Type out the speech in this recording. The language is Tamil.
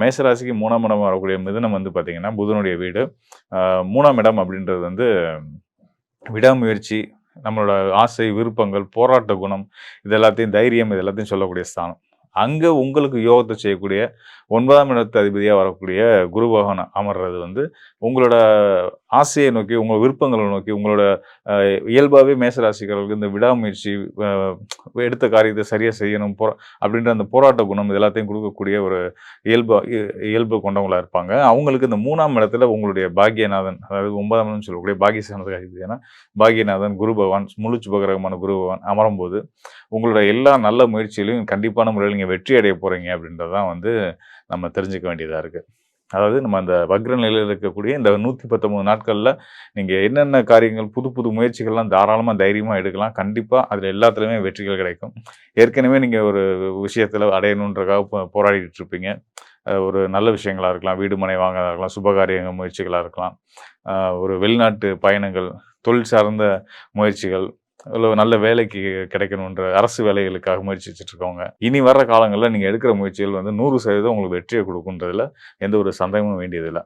மேசராசிக்கு 3ஆம் இடம் வரக்கூடிய மிதுனம் வந்து பார்த்தீங்கன்னா, புதனுடைய வீடு. 3ஆம் இடம் அப்படின்றது வந்து விடாமுயற்சி, நம்மளோட ஆசை, விருப்பங்கள், போராட்ட குணம், இது எல்லாத்தையும் தைரியம் இது எல்லாத்தையும் சொல்லக்கூடிய ஸ்தானம். அங்க உங்களுக்கு யோகத்த செய்யக்கூடிய 9ஆம் இடத்து அதிபதியா வரக்கூடிய குரு பகவான் அமர்றது வந்து, உங்களோட ஆசையை நோக்கி, உங்க விருப்பங்கள நோக்கி, உங்களோட அ இயல்பாவே மேசராசிக்காரர்களுக்கு இந்த விடாமுயற்சி, அ எடுத்த காரியத்த சரியா செய்யணும், அப்படின்ற அந்த போராட்ட குணம் இது எல்லாத்தையும் குடுக்கக்கூடிய ஒரு இயல்பு கொண்டவங்களா இருப்பாங்க. அவங்களுக்கு இந்த 3ஆம் இடத்துல உங்களுடைய பாக்கியநாதன், அதாவது 9ஆம் இடம்னு சொல்லக்கூடிய பாக்கியஸ்தானத்துக்கு அதிபதியான பாக்கியநாதன், குரு பகவான், முழு சுபகிரகமான குரு பகவான் அமரும்போது, உங்களோட எல்லா நல்ல முயற்சியிலும் கண்டிப்பான முறையில நீங்க வெற்றி அடைய போறீங்க அப்படின்றது தான் வந்து நம்ம தெரிஞ்சுக்க வேண்டியதா இருக்கு. அதாவது நம்ம அந்த வக்ர நிலையில இருக்கக்கூடிய இந்த 119 நாட்கள்ல நீங்க என்னென்ன காரியங்கள், புது புது முயற்சிகள்லாம் தாராளமா தைரியமா எடுக்கலாம். கண்டிப்பா அதுல எல்லாத்துலயுமே வெற்றிகள் கிடைக்கும். ஏற்கனவே நீங்க ஒரு விஷயத்துல அடையணுன்றதுக்காக போராடிட்டு இருப்பீங்க. ஒரு நல்ல விஷயங்களா இருக்கலாம், வீடு மனை வாங்குறதா இருக்கலாம், சுபகாரிய முயற்சிகளா இருக்கலாம், அ ஒரு வெளிநாட்டு பயணங்கள், தொழில் சார்ந்த முயற்சிகள், இல்ல ஒரு நல்ல வேலைக்கு கிடைக்கணுன்ற அரசு வேலைகளுக்காக முயற்சிச்சுட்டு இருக்கவங்க. இனி வர்ற காலங்கள்ல நீங்க எடுக்கிற முயற்சிகள் வந்து 100% உங்களுக்கு வெற்றிய குடுக்குன்றதுல எந்த ஒரு சந்தேகமும் வேண்டியதில்ல.